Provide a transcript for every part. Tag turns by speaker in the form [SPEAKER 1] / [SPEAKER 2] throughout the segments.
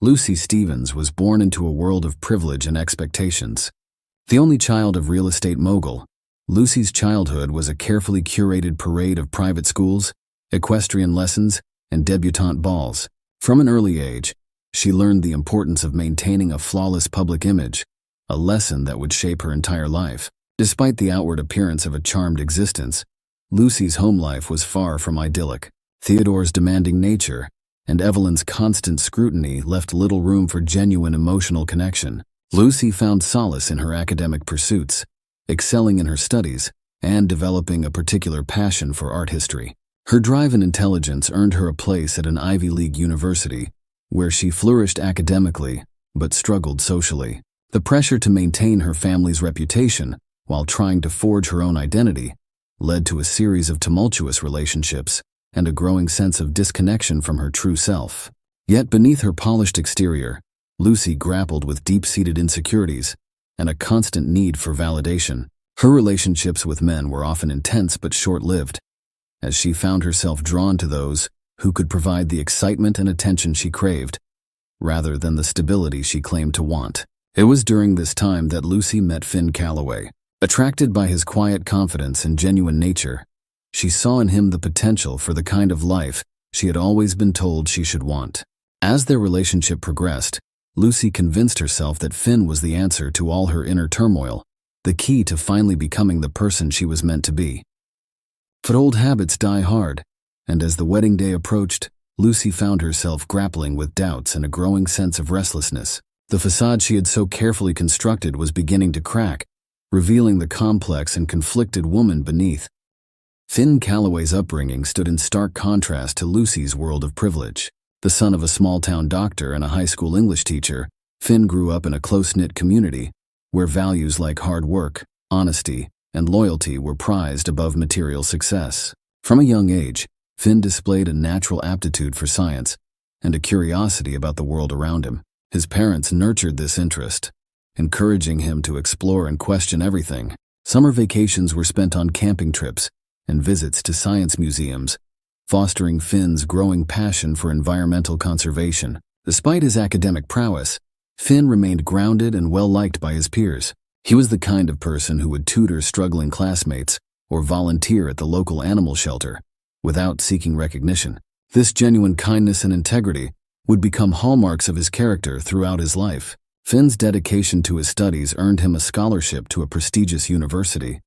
[SPEAKER 1] Lucy Stevens was born into a world of privilege and expectations. The only child of real estate mogul, Lucy's childhood was a carefully curated parade of private schools, equestrian lessons, and debutante balls. From an early age, she learned the importance of maintaining a flawless public image, a lesson that would shape her entire life. Despite the outward appearance of a charmed existence, Lucy's home life was far from idyllic. Theodore's demanding nature and Evelyn's constant scrutiny left little room for genuine emotional connection. Lucy found solace in her academic pursuits, excelling in her studies, and developing a particular passion for art history. Her drive and intelligence earned her a place at an Ivy League university, where she flourished academically but struggled socially. The pressure to maintain her family's reputation while trying to forge her own identity led to a series of tumultuous relationships and a growing sense of disconnection from her true self. Yet beneath her polished exterior, Lucy grappled with deep-seated insecurities and a constant need for validation. Her relationships with men were often intense but short-lived, as she found herself drawn to those who could provide the excitement and attention she craved, rather than the stability she claimed to want. It was during this time that Lucy met Finn Calloway. Attracted by his quiet confidence and genuine nature, she saw in him the potential for the kind of life she had always been told she should want. As their relationship progressed, Lucy convinced herself that Finn was the answer to all her inner turmoil, the key to finally becoming the person she was meant to be. But old habits die hard, and as the wedding day approached, Lucy found herself grappling with doubts and a growing sense of restlessness. The facade she had so carefully constructed was beginning to crack, revealing the complex and conflicted woman beneath. Finn Calloway's upbringing stood in stark contrast to Lucy's world of privilege. The son of a small-town doctor and a high school English teacher, Finn grew up in a close-knit community where values like hard work, honesty, and loyalty were prized above material success. From a young age, Finn displayed a natural aptitude for science and a curiosity about the world around him. His parents nurtured this interest, encouraging him to explore and question everything. Summer vacations were spent on camping trips and visits to science museums, fostering Finn's growing passion for environmental conservation. Despite his academic prowess, Finn remained grounded and well-liked by his peers. He was the kind of person who would tutor struggling classmates or volunteer at the local animal shelter without seeking recognition. This genuine kindness and integrity would become hallmarks of his character throughout his life. Finn's dedication to his studies earned him a scholarship to a prestigious university,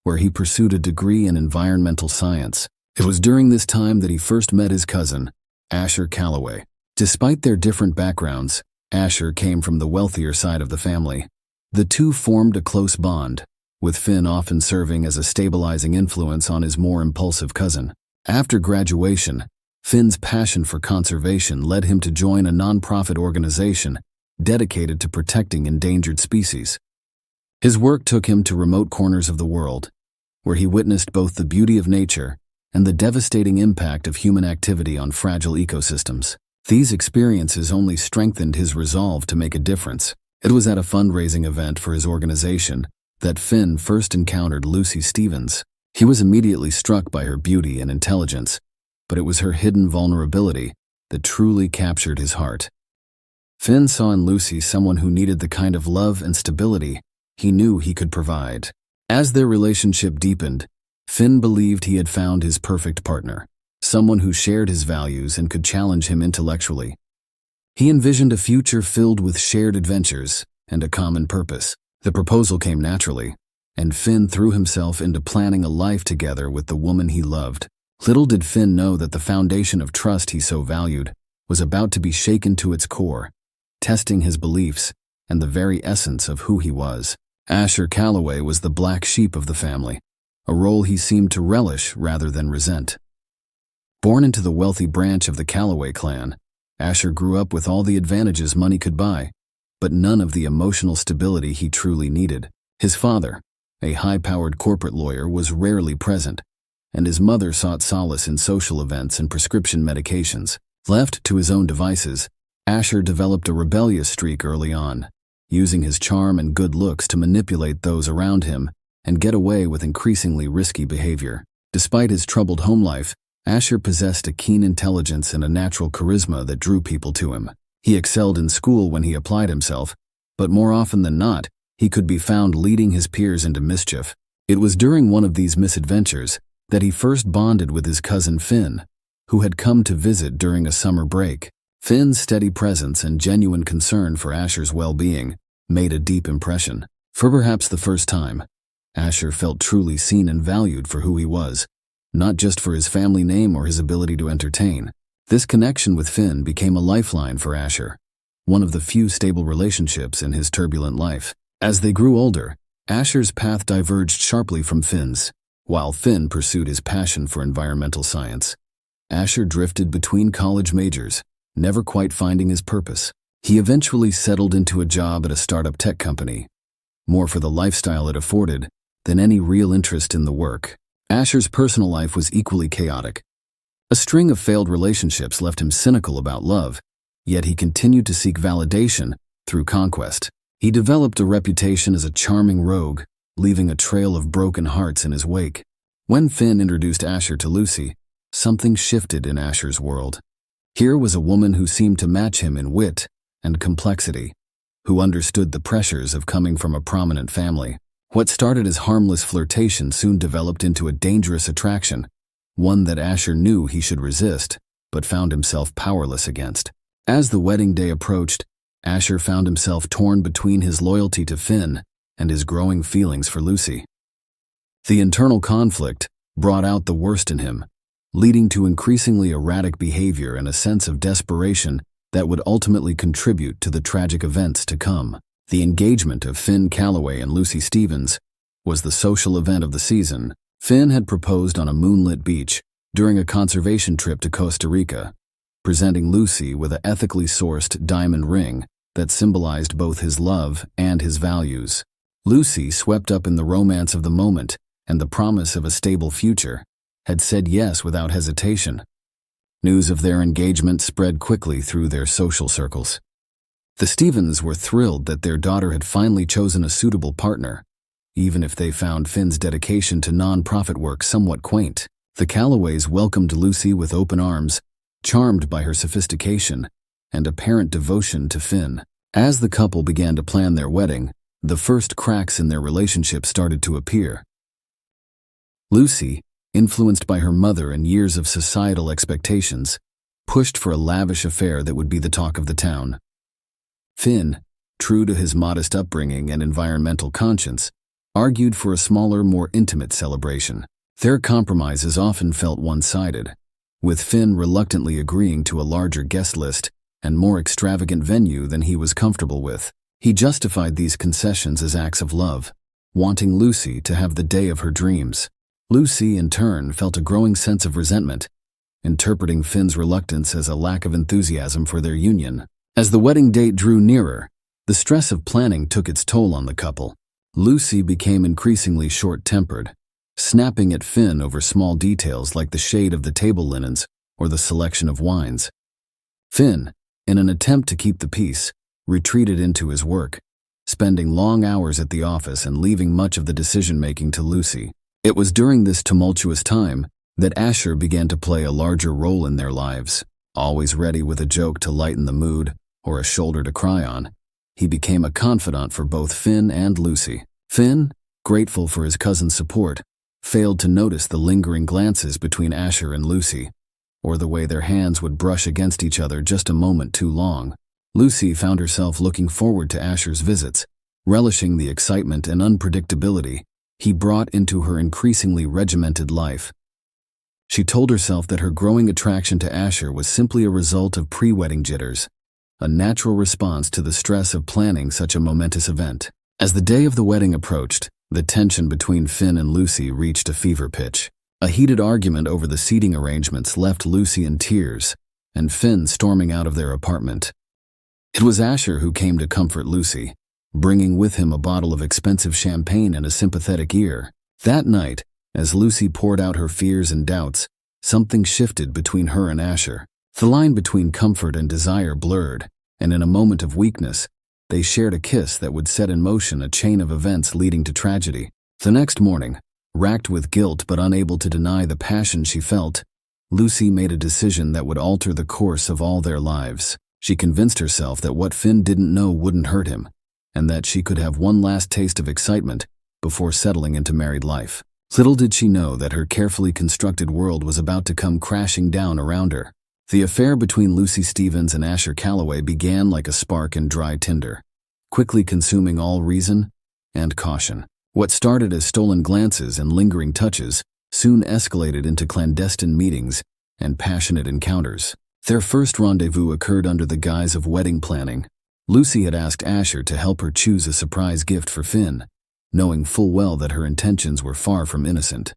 [SPEAKER 1] where he pursued a degree in environmental science. It was during this time that he first met his cousin, Asher Calloway. Despite their different backgrounds, Asher came from the wealthier side of the family. The two formed a close bond, with Finn often serving as a stabilizing influence on his more impulsive cousin. After graduation, Finn's passion for conservation led him to join a nonprofit organization dedicated to protecting endangered species. His work took him to remote corners of the world, where he witnessed both the beauty of nature and the devastating impact of human activity on fragile ecosystems. These experiences only strengthened his resolve to make a difference. It was at a fundraising event for his organization that Finn first encountered Lucy Stevens. He was immediately struck by her beauty and intelligence, but it was her hidden vulnerability that truly captured his heart. Finn saw in Lucy someone who needed the kind of love and stability he knew he could provide. As their relationship deepened, Finn believed he had found his perfect partner, someone who shared his values and could challenge him intellectually. He envisioned a future filled with shared adventures and a common purpose. The proposal came naturally, and Finn threw himself into planning a life together with the woman he loved. Little did Finn know that the foundation of trust he so valued was about to be shaken to its core, testing his beliefs and the very essence of who he was. Asher Calloway was the black sheep of the family, a role he seemed to relish rather than resent. Born into the wealthy branch of the Calloway clan, Asher grew up with all the advantages money could buy, but none of the emotional stability he truly needed. His father, a high-powered corporate lawyer, was rarely present, and his mother sought solace in social events and prescription medications. Left to his own devices, Asher developed a rebellious streak early on, using his charm and good looks to manipulate those around him and get away with increasingly risky behavior. Despite his troubled home life, Asher possessed a keen intelligence and a natural charisma that drew people to him. He excelled in school when he applied himself, but more often than not, he could be found leading his peers into mischief. It was during one of these misadventures that he first bonded with his cousin Finn, who had come to visit during a summer break. Finn's steady presence and genuine concern for Asher's well-being made a deep impression. For perhaps the first time, Asher felt truly seen and valued for who he was, not just for his family name or his ability to entertain. This connection with Finn became a lifeline for Asher, one of the few stable relationships in his turbulent life. As they grew older, Asher's path diverged sharply from Finn's. While Finn pursued his passion for environmental science, Asher drifted between college majors, never quite finding his purpose. He eventually settled into a job at a startup tech company, more for the lifestyle it afforded than any real interest in the work. Asher's personal life was equally chaotic. A string of failed relationships left him cynical about love, yet he continued to seek validation through conquest. He developed a reputation as a charming rogue, leaving a trail of broken hearts in his wake. When Finn introduced Asher to Lucy, something shifted in Asher's world. Here was a woman who seemed to match him in wit and complexity, who understood the pressures of coming from a prominent family. What started as harmless flirtation soon developed into a dangerous attraction, one that Asher knew he should resist, but found himself powerless against. As the wedding day approached, Asher found himself torn between his loyalty to Finn and his growing feelings for Lucy. The internal conflict brought out the worst in him, leading to increasingly erratic behavior and a sense of desperation that would ultimately contribute to the tragic events to come. The engagement of Finn Calloway and Lucy Stevens was the social event of the season. Finn had proposed on a moonlit beach during a conservation trip to Costa Rica, presenting Lucy with an ethically sourced diamond ring that symbolized both his love and his values. Lucy, swept up in the romance of the moment and the promise of a stable future, had said yes without hesitation. News of their engagement spread quickly through their social circles. The Stevens were thrilled that their daughter had finally chosen a suitable partner, even if they found Finn's dedication to non-profit work somewhat quaint. The Calloways welcomed Lucy with open arms, charmed by her sophistication and apparent devotion to Finn. As the couple began to plan their wedding, the first cracks in their relationship started to appear. Lucy, influenced by her mother and years of societal expectations, pushed for a lavish affair that would be the talk of the town. Finn, true to his modest upbringing and environmental conscience, argued for a smaller, more intimate celebration. Their compromises often felt one-sided, with Finn reluctantly agreeing to a larger guest list and more extravagant venue than he was comfortable with. He justified these concessions as acts of love, wanting Lucy to have the day of her dreams. Lucy, in turn, felt a growing sense of resentment, interpreting Finn's reluctance as a lack of enthusiasm for their union. As the wedding date drew nearer, the stress of planning took its toll on the couple. Lucy became increasingly short-tempered, snapping at Finn over small details like the shade of the table linens or the selection of wines. Finn, in an attempt to keep the peace, retreated into his work, spending long hours at the office and leaving much of the decision-making to Lucy. It was during this tumultuous time that Asher began to play a larger role in their lives. Always ready with a joke to lighten the mood or a shoulder to cry on, he became a confidant for both Finn and Lucy. Finn, grateful for his cousin's support, failed to notice the lingering glances between Asher and Lucy, or the way their hands would brush against each other just a moment too long. Lucy found herself looking forward to Asher's visits, relishing the excitement and unpredictability he brought into her increasingly regimented life. She told herself that her growing attraction to Asher was simply a result of pre-wedding jitters, a natural response to the stress of planning such a momentous event. As the day of the wedding approached, the tension between Finn and Lucy reached a fever pitch. A heated argument over the seating arrangements left Lucy in tears, and Finn storming out of their apartment. It was Asher who came to comfort Lucy, bringing with him a bottle of expensive champagne and a sympathetic ear. That night, as Lucy poured out her fears and doubts, something shifted between her and Asher. The line between comfort and desire blurred, and in a moment of weakness, they shared a kiss that would set in motion a chain of events leading to tragedy. The next morning, racked with guilt but unable to deny the passion she felt, Lucy made a decision that would alter the course of all their lives. She convinced herself that what Finn didn't know wouldn't hurt him, and that she could have one last taste of excitement before settling into married life. Little did she know that her carefully constructed world was about to come crashing down around her. The affair between Lucy Stevens and Asher Calloway began like a spark in dry tinder, quickly consuming all reason and caution. What started as stolen glances and lingering touches soon escalated into clandestine meetings and passionate encounters. Their first rendezvous occurred under the guise of wedding planning. Lucy had asked Asher to help her choose a surprise gift for Finn, knowing full well that her intentions were far from innocent.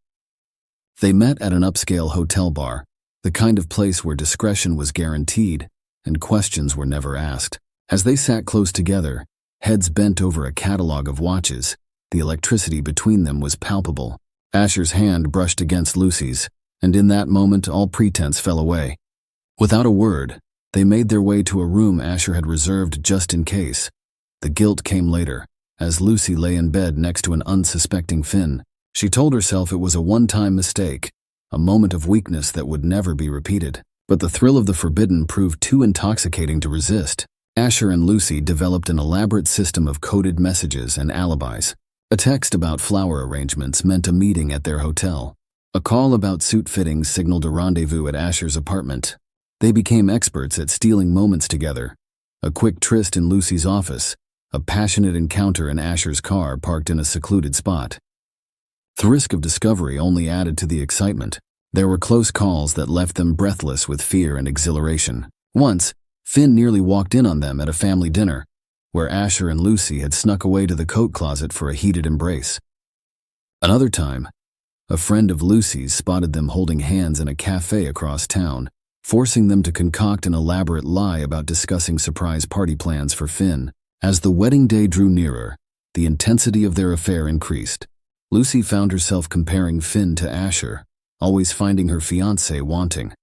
[SPEAKER 1] They met at an upscale hotel bar, the kind of place where discretion was guaranteed and questions were never asked. As they sat close together, heads bent over a catalog of watches, the electricity between them was palpable. Asher's hand brushed against Lucy's, and in that moment all pretense fell away. Without a word, they made their way to a room Asher had reserved just in case. The guilt came later. As Lucy lay in bed next to an unsuspecting Finn, she told herself it was a one-time mistake, a moment of weakness that would never be repeated. But the thrill of the forbidden proved too intoxicating to resist. Asher and Lucy developed an elaborate system of coded messages and alibis. A text about flower arrangements meant a meeting at their hotel. A call about suit fittings signaled a rendezvous at Asher's apartment. They became experts at stealing moments together. A quick tryst in Lucy's office, a passionate encounter in Asher's car parked in a secluded spot. The risk of discovery only added to the excitement. There were close calls that left them breathless with fear and exhilaration. Once, Finn nearly walked in on them at a family dinner, where Asher and Lucy had snuck away to the coat closet for a heated embrace. Another time, a friend of Lucy's spotted them holding hands in a cafe across town, forcing them to concoct an elaborate lie about discussing surprise party plans for Finn. As the wedding day drew nearer, the intensity of their affair increased. Lucy found herself comparing Finn to Asher, always finding her fiancé wanting.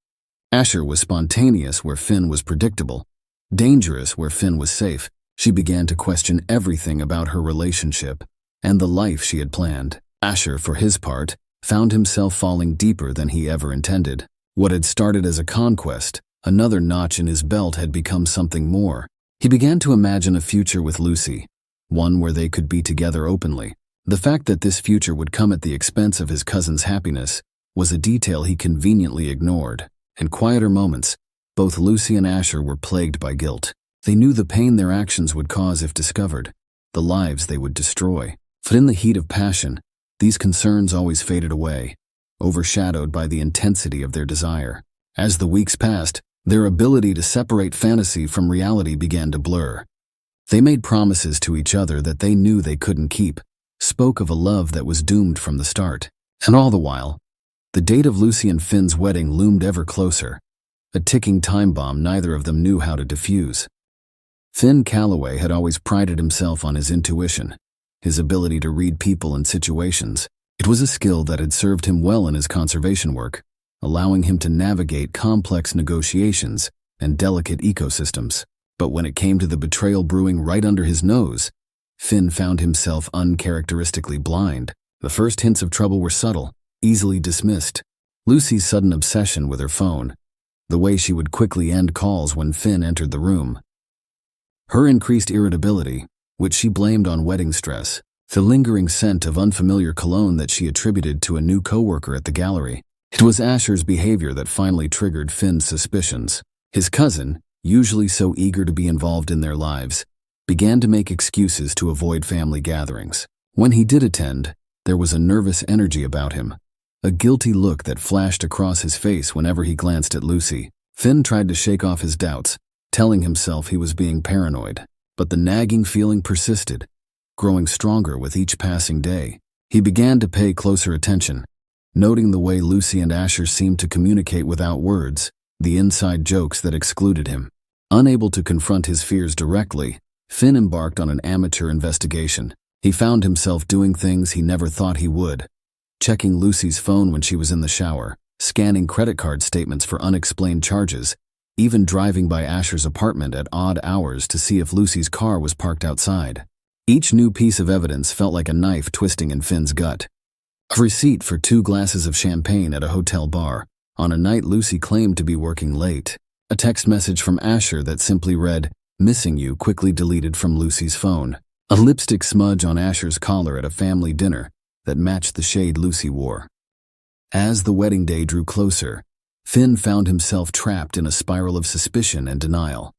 [SPEAKER 1] Asher was spontaneous where Finn was predictable, dangerous where Finn was safe. She began to question everything about her relationship and the life she had planned. Asher, for his part, found himself falling deeper than he ever intended. What had started as a conquest, another notch in his belt, had become something more. He began to imagine a future with Lucy, one where they could be together openly. The fact that this future would come at the expense of his cousin's happiness was a detail he conveniently ignored. In quieter moments, both Lucy and Asher were plagued by guilt. They knew the pain their actions would cause if discovered, the lives they would destroy. But in the heat of passion, these concerns always faded away, overshadowed by the intensity of their desire. As the weeks passed, their ability to separate fantasy from reality began to blur. They made promises to each other that they knew they couldn't keep, spoke of a love that was doomed from the start. And all the while, the date of Lucy and Finn's wedding loomed ever closer, a ticking time bomb neither of them knew how to defuse. Finn Calloway had always prided himself on his intuition, his ability to read people and situations. It was a skill that had served him well in his conservation work, allowing him to navigate complex negotiations and delicate ecosystems. But when it came to the betrayal brewing right under his nose, Finn found himself uncharacteristically blind. The first hints of trouble were subtle, easily dismissed. Lucy's sudden obsession with her phone, the way she would quickly end calls when Finn entered the room. Her increased irritability, which she blamed on wedding stress. The lingering scent of unfamiliar cologne that she attributed to a new coworker at the gallery. It was Asher's behavior that finally triggered Finn's suspicions. His cousin, usually so eager to be involved in their lives, began to make excuses to avoid family gatherings. When he did attend, there was a nervous energy about him, a guilty look that flashed across his face whenever he glanced at Lucy. Finn tried to shake off his doubts, telling himself he was being paranoid. But the nagging feeling persisted, growing stronger with each passing day. He began to pay closer attention, noting the way Lucy and Asher seemed to communicate without words, the inside jokes that excluded him. Unable to confront his fears directly, Finn embarked on an amateur investigation. He found himself doing things he never thought he would, checking Lucy's phone when she was in the shower, scanning credit card statements for unexplained charges, even driving by Asher's apartment at odd hours to see if Lucy's car was parked outside. Each new piece of evidence felt like a knife twisting in Finn's gut. A receipt for 2 glasses of champagne at a hotel bar, on a night Lucy claimed to be working late. A text message from Asher that simply read, "Missing you," quickly deleted from Lucy's phone. A lipstick smudge on Asher's collar at a family dinner that matched the shade Lucy wore. As the wedding day drew closer, Finn found himself trapped in a spiral of suspicion and denial.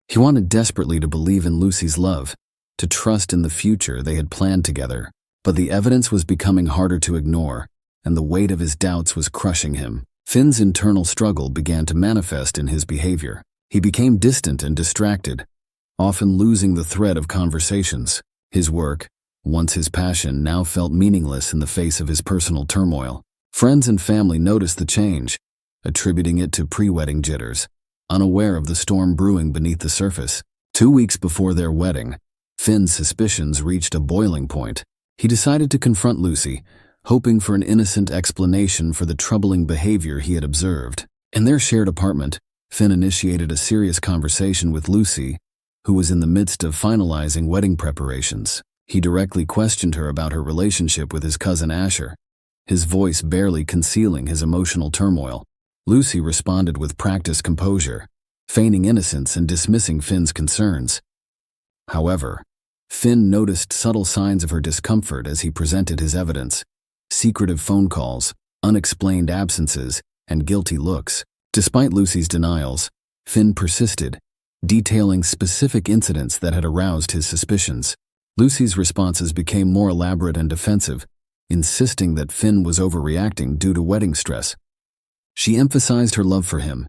[SPEAKER 1] He wanted desperately to believe in Lucy's love, to trust in the future they had planned together, but the evidence was becoming harder to ignore, and the weight of his doubts was crushing him. Finn's internal struggle began to manifest in his behavior. He became distant and distracted, often losing the thread of conversations. His work, once his passion, now felt meaningless in the face of his personal turmoil. Friends and family noticed the change, attributing it to pre-wedding jitters, unaware of the storm brewing beneath the surface. 2 weeks before their wedding, Finn's suspicions reached a boiling point. He decided to confront Lucy, hoping for an innocent explanation for the troubling behavior he had observed. In their shared apartment, Finn initiated a serious conversation with Lucy, who was in the midst of finalizing wedding preparations. He directly questioned her about her relationship with his cousin Asher, his voice barely concealing his emotional turmoil. Lucy responded with practiced composure, feigning innocence and dismissing Finn's concerns. However, Finn noticed subtle signs of her discomfort as he presented his evidence: secretive phone calls, unexplained absences, and guilty looks. Despite Lucy's denials, Finn persisted, detailing specific incidents that had aroused his suspicions. Lucy's responses became more elaborate and defensive, insisting that Finn was overreacting due to wedding stress. She emphasized her love for him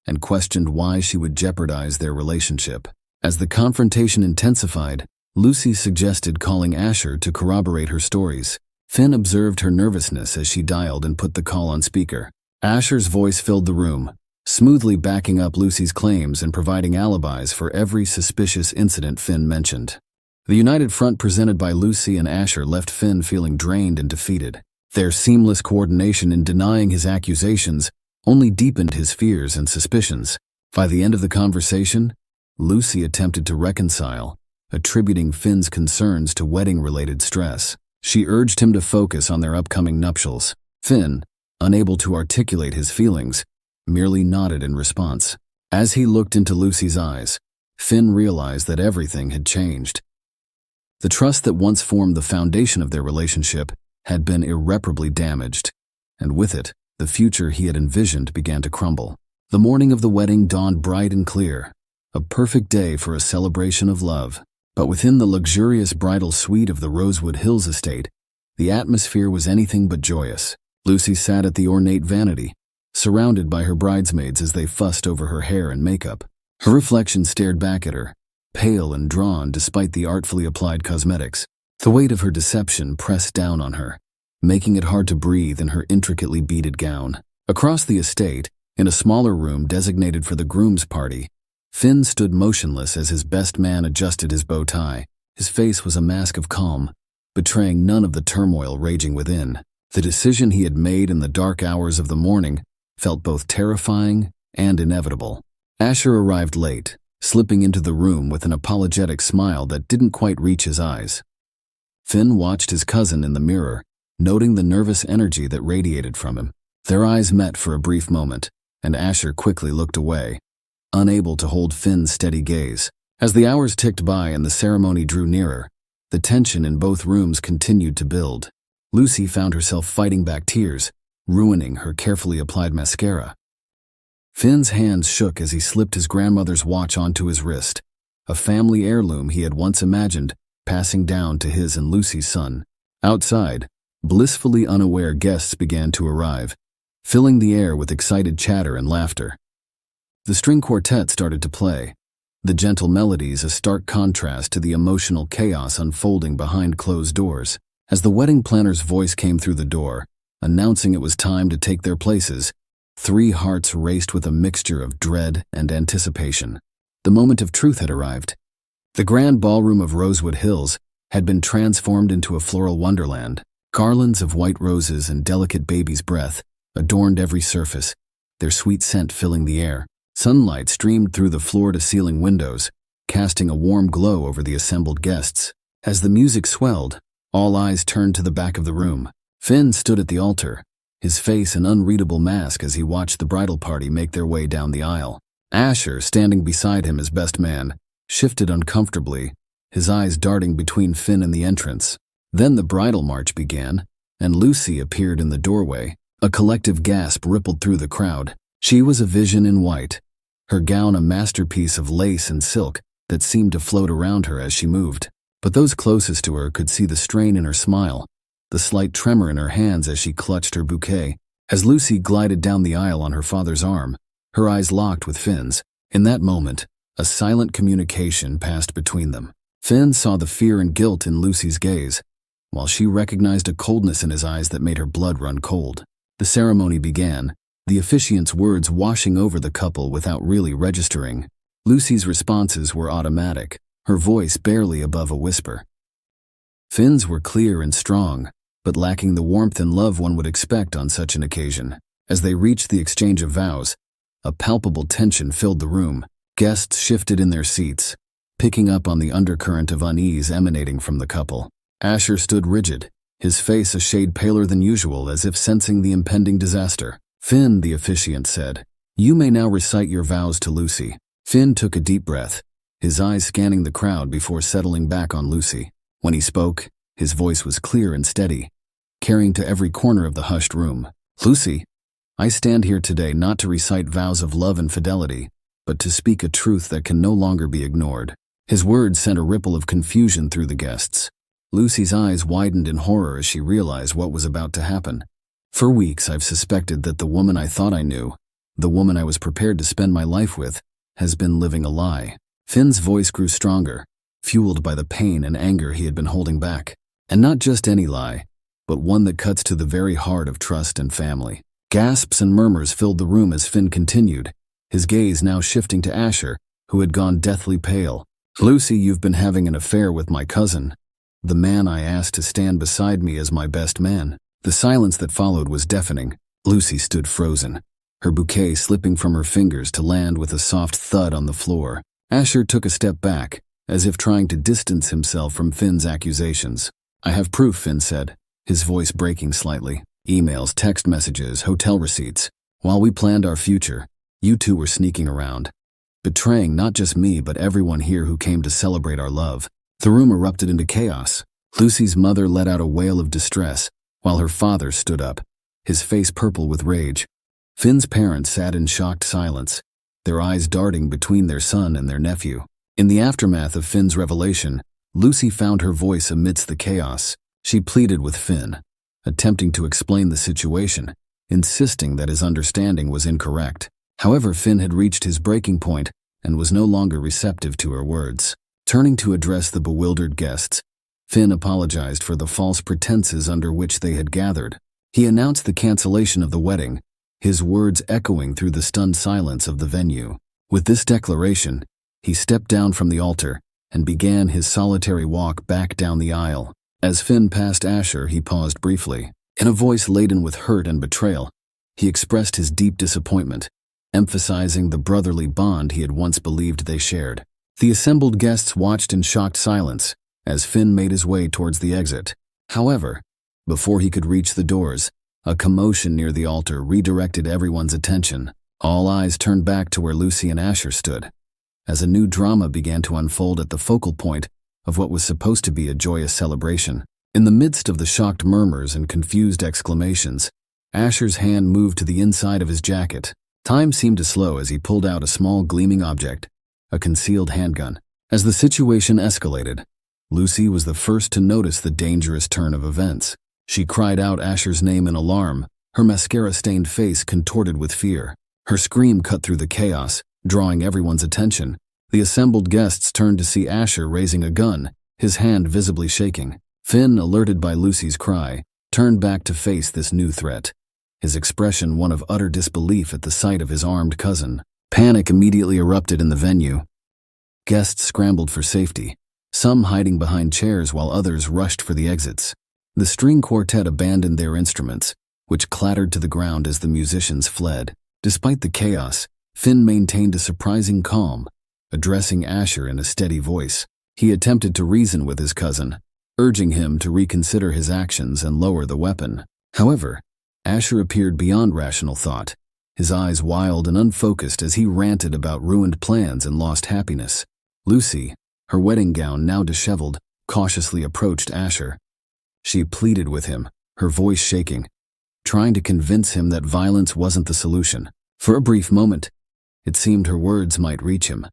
[SPEAKER 1] and questioned why she would jeopardize their relationship. As the confrontation intensified, Lucy suggested calling Asher to corroborate her stories. Finn observed her nervousness as she dialed and put the call on speaker. Asher's voice filled the room, smoothly backing up Lucy's claims and providing alibis for every suspicious incident Finn mentioned. The united front presented by Lucy and Asher left Finn feeling drained and defeated. Their seamless coordination in denying his accusations only deepened his fears and suspicions. By the end of the conversation, Lucy attempted to reconcile, attributing Finn's concerns to wedding-related stress. She urged him to focus on their upcoming nuptials. Finn, unable to articulate his feelings, merely nodded in response. As he looked into Lucy's eyes, Finn realized that everything had changed. The trust that once formed the foundation of their relationship had been irreparably damaged, and with it, the future he had envisioned began to crumble. The morning of the wedding dawned bright and clear, a perfect day for a celebration of love. But within the luxurious bridal suite of the Rosewood Hills estate, the atmosphere was anything but joyous. Lucy sat at the ornate vanity, surrounded by her bridesmaids as they fussed over her hair and makeup. Her reflection stared back at her, pale and drawn despite the artfully applied cosmetics. The weight of her deception pressed down on her, making it hard to breathe in her intricately beaded gown. Across the estate, in a smaller room designated for the groom's party, Finn stood motionless as his best man adjusted his bow tie. His face was a mask of calm, betraying none of the turmoil raging within. The decision he had made in the dark hours of the morning felt both terrifying and inevitable. Asher arrived late, slipping into the room with an apologetic smile that didn't quite reach his eyes. Finn watched his cousin in the mirror, noting the nervous energy that radiated from him. Their eyes met for a brief moment, and Asher quickly looked away, unable to hold Finn's steady gaze. As the hours ticked by and the ceremony drew nearer, the tension in both rooms continued to build. Lucy found herself fighting back tears, ruining her carefully applied mascara. Finn's hands shook as he slipped his grandmother's watch onto his wrist, a family heirloom he had once imagined passing down to his and Lucy's son. Outside, blissfully unaware guests began to arrive, filling the air with excited chatter and laughter. The string quartet started to play, the gentle melodies a stark contrast to the emotional chaos unfolding behind closed doors. As the wedding planner's voice came through the door, announcing it was time to take their places, 3 hearts raced with a mixture of dread and anticipation. The moment of truth had arrived. The grand ballroom of Rosewood Hills had been transformed into a floral wonderland. Garlands of white roses and delicate baby's breath adorned every surface, their sweet scent filling the air. Sunlight streamed through the floor-to-ceiling windows, casting a warm glow over the assembled guests. As the music swelled, all eyes turned to the back of the room. Finn stood at the altar, his face an unreadable mask as he watched the bridal party make their way down the aisle. Asher, standing beside him as best man, shifted uncomfortably, his eyes darting between Finn and the entrance. Then the bridal march began, and Lucy appeared in the doorway. A collective gasp rippled through the crowd. She was a vision in white, her gown a masterpiece of lace and silk that seemed to float around her as she moved. But those closest to her could see the strain in her smile, the slight tremor in her hands as she clutched her bouquet. As Lucy glided down the aisle on her father's arm, her eyes locked with Finn's. In that moment, a silent communication passed between them. Finn saw the fear and guilt in Lucy's gaze, while she recognized a coldness in his eyes that made her blood run cold. The ceremony began, the officiant's words washing over the couple without really registering. Lucy's responses were automatic, her voice barely above a whisper. Finn's were clear and strong, but lacking the warmth and love one would expect on such an occasion. As they reached the exchange of vows, a palpable tension filled the room. Guests shifted in their seats, picking up on the undercurrent of unease emanating from the couple. Asher stood rigid, his face a shade paler than usual, as if sensing the impending disaster. "Finn," the officiant said, "you may now recite your vows to Lucy." Finn took a deep breath, his eyes scanning the crowd before settling back on Lucy. When he spoke, his voice was clear and steady, carrying to every corner of the hushed room. "Lucy, I stand here today not to recite vows of love and fidelity, but to speak a truth that can no longer be ignored." His words sent a ripple of confusion through the guests. Lucy's eyes widened in horror as she realized what was about to happen. "For weeks I've suspected that the woman I thought I knew, the woman I was prepared to spend my life with, has been living a lie." Finn's voice grew stronger, fueled by the pain and anger he had been holding back. And not just any lie, but one that cuts to the very heart of trust and family. Gasps and murmurs filled the room as Finn continued, his gaze now shifting to Asher, who had gone deathly pale. "Lucy, you've been having an affair with my cousin, the man I asked to stand beside me as my best man." The silence that followed was deafening. Lucy stood frozen, her bouquet slipping from her fingers to land with a soft thud on the floor. Asher took a step back, as if trying to distance himself from Finn's accusations. "I have proof," Finn said, his voice breaking slightly. "Emails, text messages, hotel receipts. While we planned our future, you two were sneaking around, betraying not just me but everyone here who came to celebrate our love." The room erupted into chaos. Lucy's mother let out a wail of distress, while her father stood up, his face purple with rage. Finn's parents sat in shocked silence, their eyes darting between their son and their nephew. In the aftermath of Finn's revelation, Lucy found her voice amidst the chaos. She pleaded with Finn, attempting to explain the situation, insisting that his understanding was incorrect. However, Finn had reached his breaking point and was no longer receptive to her words. Turning to address the bewildered guests, Finn apologized for the false pretenses under which they had gathered. He announced the cancellation of the wedding, his words echoing through the stunned silence of the venue. With this declaration, he stepped down from the altar and began his solitary walk back down the aisle. As Finn passed Asher, he paused briefly. In a voice laden with hurt and betrayal, he expressed his deep disappointment, emphasizing the brotherly bond he had once believed they shared. The assembled guests watched in shocked silence as Finn made his way towards the exit. However, before he could reach the doors, a commotion near the altar redirected everyone's attention. All eyes turned back to where Lucy and Asher stood, as a new drama began to unfold at the focal point of what was supposed to be a joyous celebration. In the midst of the shocked murmurs and confused exclamations, Asher's hand moved to the inside of his jacket. Time seemed to slow as he pulled out a small gleaming object, a concealed handgun. As the situation escalated, Lucy was the first to notice the dangerous turn of events. She cried out Asher's name in alarm, her mascara-stained face contorted with fear. Her scream cut through the chaos, drawing everyone's attention. The assembled guests turned to see Asher raising a gun, his hand visibly shaking. Finn, alerted by Lucy's cry, turned back to face this new threat, his expression one of utter disbelief at the sight of his armed cousin. Panic immediately erupted in the venue. Guests scrambled for safety, some hiding behind chairs while others rushed for the exits. The string quartet abandoned their instruments, which clattered to the ground as the musicians fled. Despite the chaos, Finn maintained a surprising calm, addressing Asher in a steady voice. He attempted to reason with his cousin, urging him to reconsider his actions and lower the weapon. However, Asher appeared beyond rational thought, his eyes wild and unfocused as he ranted about ruined plans and lost happiness. Lucy, her wedding gown now disheveled, cautiously approached Asher. She pleaded with him, her voice shaking, trying to convince him that violence wasn't the solution. For a brief moment, it seemed her words might reach him,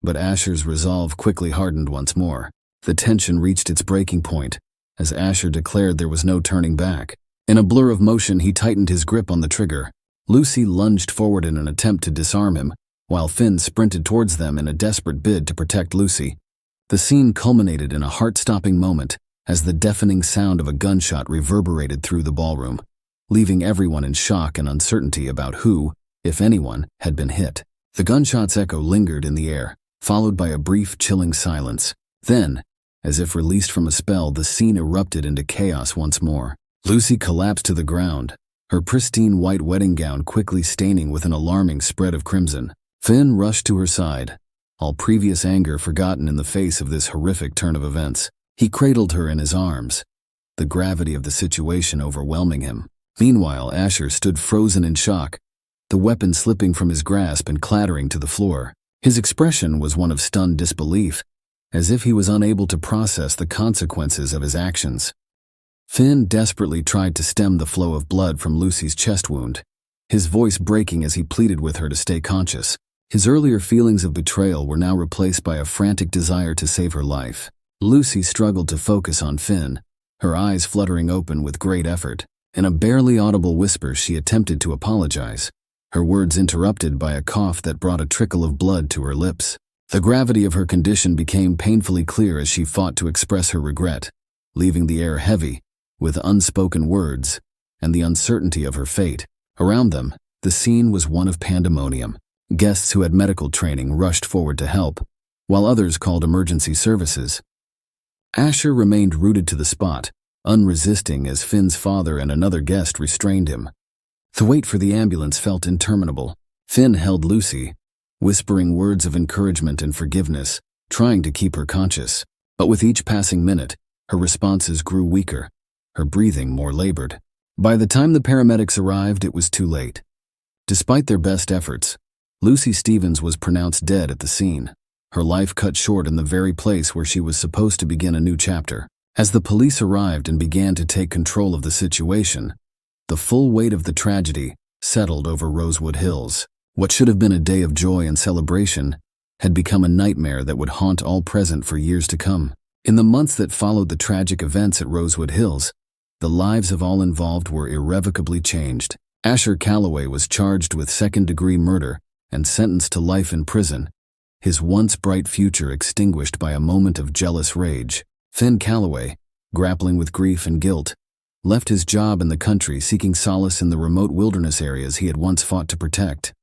[SPEAKER 1] but Asher's resolve quickly hardened once more. The tension reached its breaking point as Asher declared there was no turning back. In a blur of motion, he tightened his grip on the trigger. Lucy lunged forward in an attempt to disarm him, while Finn sprinted towards them in a desperate bid to protect Lucy. The scene culminated in a heart-stopping moment as the deafening sound of a gunshot reverberated through the ballroom, leaving everyone in shock and uncertainty about who, if anyone, had been hit. The gunshot's echo lingered in the air, followed by a brief, chilling silence. Then, as if released from a spell, the scene erupted into chaos once more. Lucy collapsed to the ground, her pristine white wedding gown quickly staining with an alarming spread of crimson. Finn rushed to her side, all previous anger forgotten in the face of this horrific turn of events. He cradled her in his arms, the gravity of the situation overwhelming him. Meanwhile, Asher stood frozen in shock, the weapon slipping from his grasp and clattering to the floor. His expression was one of stunned disbelief, as if he was unable to process the consequences of his actions. Finn desperately tried to stem the flow of blood from Lucy's chest wound, his voice breaking as he pleaded with her to stay conscious. His earlier feelings of betrayal were now replaced by a frantic desire to save her life. Lucy struggled to focus on Finn, her eyes fluttering open with great effort. In a barely audible whisper, she attempted to apologize, her words interrupted by a cough that brought a trickle of blood to her lips. The gravity of her condition became painfully clear as she fought to express her regret, leaving the air heavy with unspoken words and the uncertainty of her fate. Around them, the scene was one of pandemonium. Guests who had medical training rushed forward to help, while others called emergency services. Asher remained rooted to the spot, unresisting as Finn's father and another guest restrained him. The wait for the ambulance felt interminable. Finn held Lucy, whispering words of encouragement and forgiveness, trying to keep her conscious. But with each passing minute, her responses grew weaker, her breathing more labored. By the time the paramedics arrived, it was too late. Despite their best efforts, Lucy Stevens was pronounced dead at the scene, her life cut short in the very place where she was supposed to begin a new chapter. As the police arrived and began to take control of the situation, the full weight of the tragedy settled over Rosewood Hills. What should have been a day of joy and celebration had become a nightmare that would haunt all present for years to come. In the months that followed the tragic events at Rosewood Hills, the lives of all involved were irrevocably changed. Asher Calloway was charged with second-degree murder and sentenced to life in prison, his once bright future extinguished by a moment of jealous rage. Finn Calloway, grappling with grief and guilt, left his job in the country seeking solace in the remote wilderness areas he had once fought to protect.